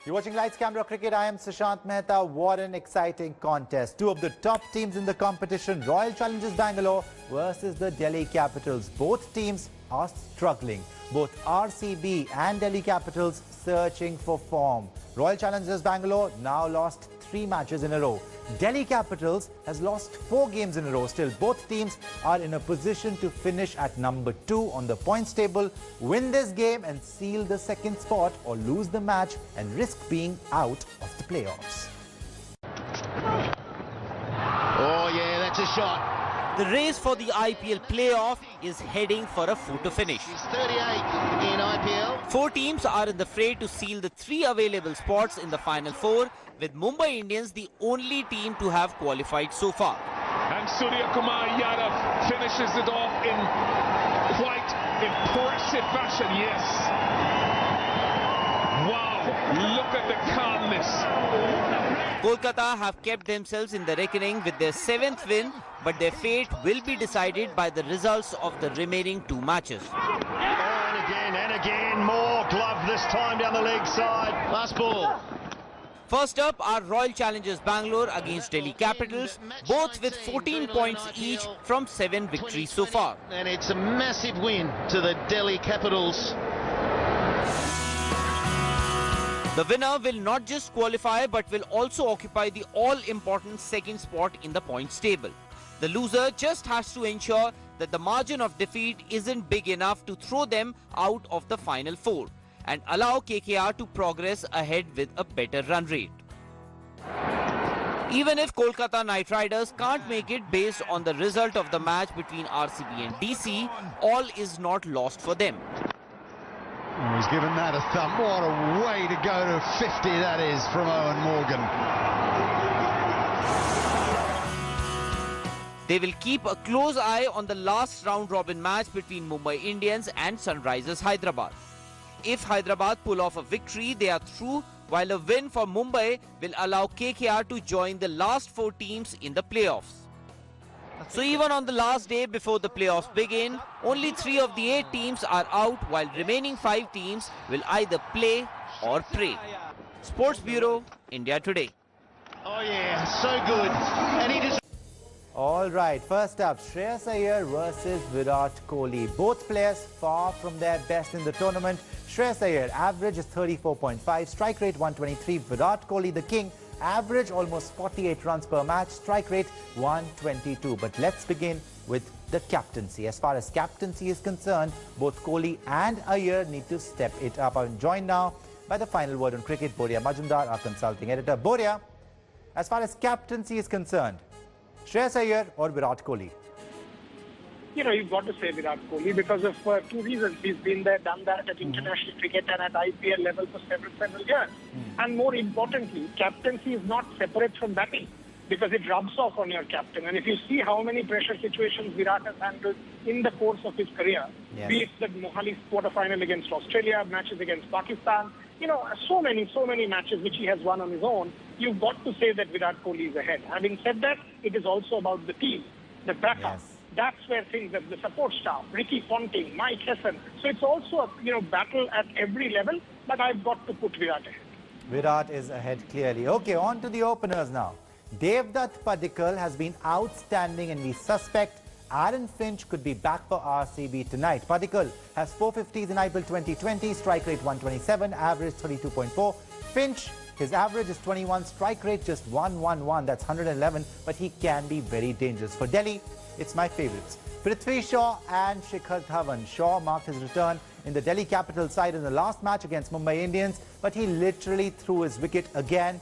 You're watching Lights Camera Cricket. I am Sushant Mehta. What an exciting contest. Two of the top teams in the competition, Royal Challengers Bangalore versus the Delhi Capitals. Both teams are struggling. Both RCB and Delhi Capitals searching for form. Royal Challengers Bangalore now lost 3 matches in a row. Delhi Capitals has lost 4 games in a row. Still, both teams are in a position to finish at number 2 on the points table, win this game and seal the second spot, or lose the match and risk being out of the playoffs. Oh yeah, that's a shot. The race for the IPL playoff is heading for a photo finish. He's 38 in IPL. 4 teams are in the fray to seal the 3 available spots in the final 4, with Mumbai Indians the only team to have qualified so far. And Surya Kumar Yadav finishes it off in quite impressive fashion, yes. Wow, look at the calmness. Kolkata have kept themselves in the reckoning with their 7th win, but their fate will be decided by the results of the remaining 2 matches. And again, more glove this time down the leg side. Last ball. First up are Royal Challengers Bangalore against Delhi Capitals, both with 14 points each from 7 victories so far. And it's a massive win to the Delhi Capitals. The winner will not just qualify but will also occupy the all-important second spot in the points table. The loser just has to ensure that the margin of defeat isn't big enough to throw them out of the final 4 and allow KKR to progress ahead with a better run rate. Even if Kolkata Knight Riders can't make it based on the result of the match between RCB and DC, all is not lost for them. Oh, he's given that a thump. What a way to go to 50 that is from Owen Morgan. They will keep a close eye on the last round-robin match between Mumbai Indians and Sunrisers Hyderabad. If Hyderabad pull off a victory, they are through, while a win for Mumbai will allow KKR to join the last 4 teams in the playoffs. So even on the last day before the playoffs begin, only 3 of the 8 teams are out, while remaining 5 teams will either play or pray. Sports Bureau, India Today. Oh yeah, so good. And he just... All right, first up, Shreya versus Virat Kohli. Both players far from their best in the tournament. Shreya average is 34.5, strike rate 123. Virat Kohli, the king, average almost 48 runs per match, strike rate 122. But let's begin with the captaincy. As far as captaincy is concerned, both Kohli and Iyer need to step it up. I'm joined now by the final word on cricket, Boria Majumdar, our consulting editor. Boria, as far as captaincy is concerned, Shreya or Virat Kohli? You know, you've got to say Virat Kohli because of 2 reasons. He's been there, done that at international cricket and at IPL level for several years. And more importantly, captaincy is not separate from batting because it rubs off on your captain. And if you see how many pressure situations Virat has handled in the course of his career, be it the Mohali quarterfinal against Australia, matches against Pakistan, you know, so many matches which he has won on his own, you've got to say that Virat Kohli is ahead. Having said that, it is also about the team, the backup. That's where things, the support staff, Ricky Ponting, Mike Hesson. So it's also a battle at every level, but I've got to put Virat ahead. Virat is ahead clearly. Okay, on to the openers now. Devdutt Padikkal has been outstanding and we suspect Aaron Finch could be back for RCB tonight. Padikkal has 450s in IPL 2020, strike rate 127, average 32.4. Finch, his average is 21, strike rate just 111, that's 111, but he can be very dangerous. For Delhi, it's my favourites. Prithvi Shaw and Shikhar Dhawan. Shaw marked his return in the Delhi Capital side in the last match against Mumbai Indians, but he literally threw his wicket again.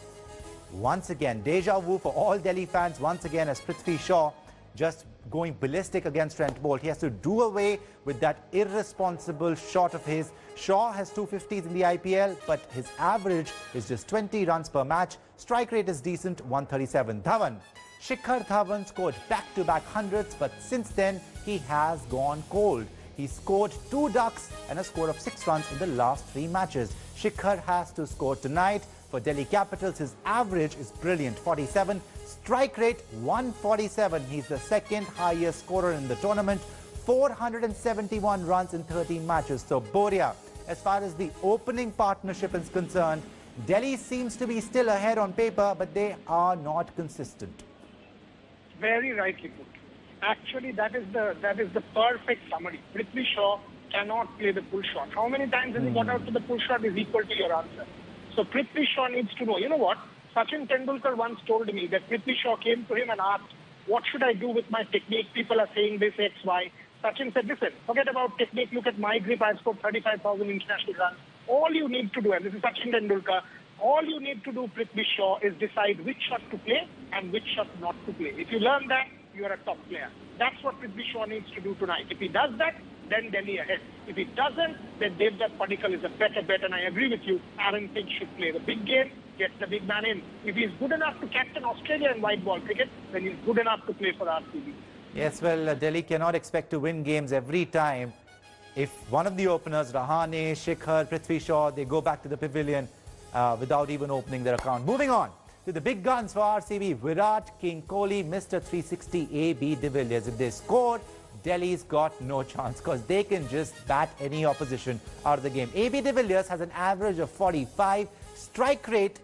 Once again, deja vu for all Delhi fans once again as Prithvi Shaw just going ballistic against Trent Bolt. He has to do away with that irresponsible shot of his. Shaw has 250s in the IPL, but his average is just 20 runs per match. Strike rate is decent, 137. Dhawan. Shikhar Dhawan scored back-to-back hundreds, but since then, he has gone cold. He scored 2 ducks and a score of 6 runs in the last 3 matches. Shikhar has to score tonight. For Delhi Capitals, his average is brilliant, 47. Strike rate, 147. He's the 2nd highest scorer in the tournament. 471 runs in 13 matches. So Boria, as far as the opening partnership is concerned, Delhi seems to be still ahead on paper, but they are not consistent. Very rightly put. Actually, that is the perfect summary. Prithvi Shaw cannot play the pull shot. How many times has he got out to the pull shot is equal to your answer. So Prithvi Shaw needs to know. You know what? Sachin Tendulkar once told me that Prithvi Shaw came to him and asked, what should I do with my technique? People are saying this, X, Y. Sachin said, listen, forget about technique. Look at my grip. I've scored 35,000 international runs. All you need to do, and this is Sachin Tendulkar, all you need to do, Prithvi Shaw, is decide which shot to play and which shot not to play. If you learn that, you are a top player. That's what Prithvi Shaw needs to do tonight. If he does that, then Delhi ahead. If he doesn't, then Devdutt Padikkal is a better bet, and I agree with you. Aaron Finch should play the big game, get the big man in. If he's good enough to captain Australia in white ball cricket, then he's good enough to play for RCB. Yes, well, Delhi cannot expect to win games every time. If one of the openers, Rahane, Shikhar, Prithvi Shaw, they go back to the pavilion without even opening their account. Moving on to the big guns for RCB. Virat, King Kohli, Mr. 360, AB de Villiers. If they score, Delhi's got no chance because they can just bat any opposition out of the game. AB de Villiers has an average of 45. Strike rate,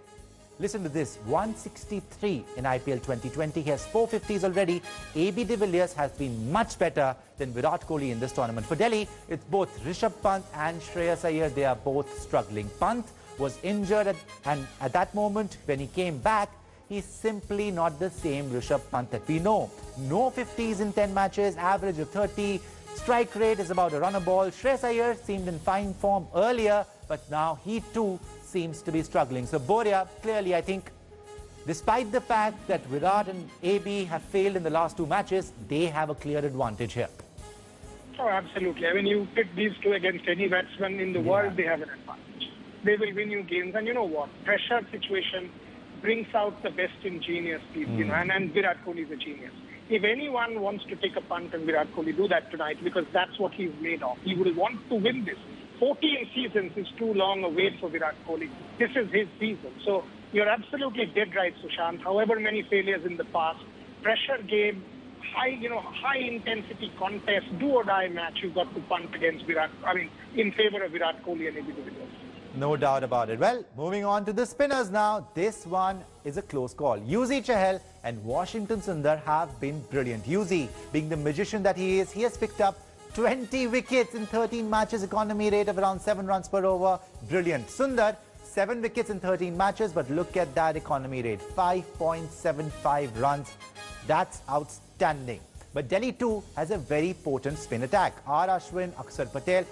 listen to this, 163 in IPL 2020. He has 450s already. AB de Villiers has been much better than Virat Kohli in this tournament. For Delhi, it's both Rishabh Pant and Shreya Iyer. They are both struggling. Pant was injured and at that moment when he came back, he's simply not the same Rishabh Pant that we know. No 50s in 10 matches, average of 30. Strike rate is about a run a ball. Shreya Iyer seemed in fine form earlier, but now he too seems to be struggling. So Boria, clearly I think, despite the fact that Virat and AB have failed in the last two matches, they have a clear advantage here. Oh, absolutely. I mean, you pit these two against any batsman in the world, they have an advantage. They will win you games. And you know what? Pressure situation brings out the best in genius, people, you know, and Virat Kohli is a genius. If anyone wants to take a punt and Virat Kohli do that tonight, because that's what he's made of. He will want to win this. 14 seasons is too long a wait for Virat Kohli. This is his season. So you're absolutely dead right, Sushant. However many failures in the past, pressure game, high intensity contest, do or die match, you've got to punt against in favor of Virat Kohli and AB de Villiers. No doubt about it. Well, moving on to the spinners now. This one is a close call. Yuzi Chahal and Washington Sundar have been brilliant. Yuzi, being the magician that he is, he has picked up 20 wickets in 13 matches, economy rate of around 7 runs per over. Brilliant. Sundar, 7 wickets in 13 matches, but look at that economy rate, 5.75 runs. That's outstanding. But Delhi too has a very potent spin attack. R. Ashwin, Akshar Patel.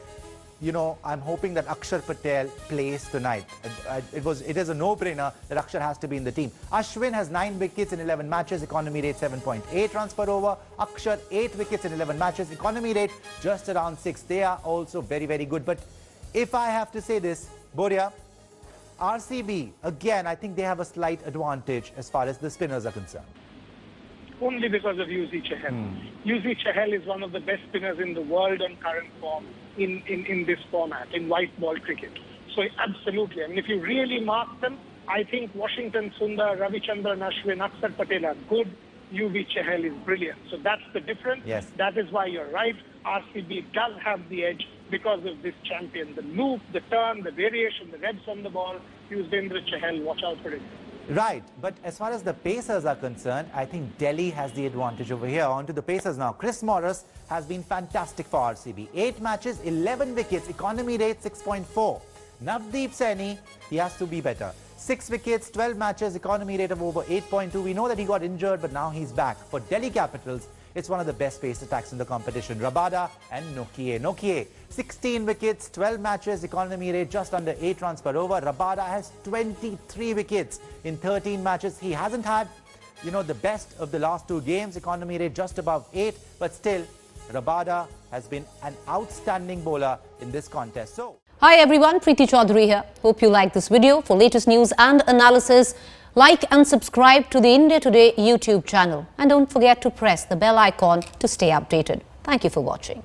You know, I'm hoping that Akshar Patel plays tonight. It is a no-brainer that Akshar has to be in the team. Ashwin has 9 wickets in 11 matches, economy rate 7.8 runs per over. Akshar, 8 wickets in 11 matches, economy rate just around 6. They are also very, very good. But if I have to say this, Boria, RCB, again, I think they have a slight advantage as far as the spinners are concerned. Only because of Yuzi Chahal. Yuzi Chahal is one of the best spinners in the world on current form in this format, in white ball cricket. So absolutely, I mean, if you really mark them, I think Washington Sundar, Ravichandran Ashwin, Akshar Patel are good. Yuzi Chahal is brilliant. So that's the difference. Yes. That is why you're right. RCB does have the edge because of this champion. The loop, the turn, the variation, the revs on the ball. Yuzvendra Chahal, watch out for it. Right, but as far as the Pacers are concerned, I think Delhi has the advantage over here. On to the Pacers now. Chris Morris has been fantastic for RCB. 8 matches, 11 wickets, economy rate 6.4. Navdeep Saini, he has to be better. 6 wickets, 12 matches, economy rate of over 8.2. We know that he got injured, but now he's back. For Delhi Capitals, it's one of the best pace attacks in the competition. Rabada and Nokia. Nokia, 16 wickets, 12 matches, economy rate just under 8 runs per over. Rabada has 23 wickets in 13 matches. He hasn't had, you know, the best of the last 2 games. Economy rate just above 8. But still, Rabada has been an outstanding bowler in this contest. So, hi everyone, Preeti Chaudhary here. Hope you like this video. For latest news and analysis, like and subscribe to the India Today YouTube channel. And don't forget to press the bell icon to stay updated. Thank you for watching.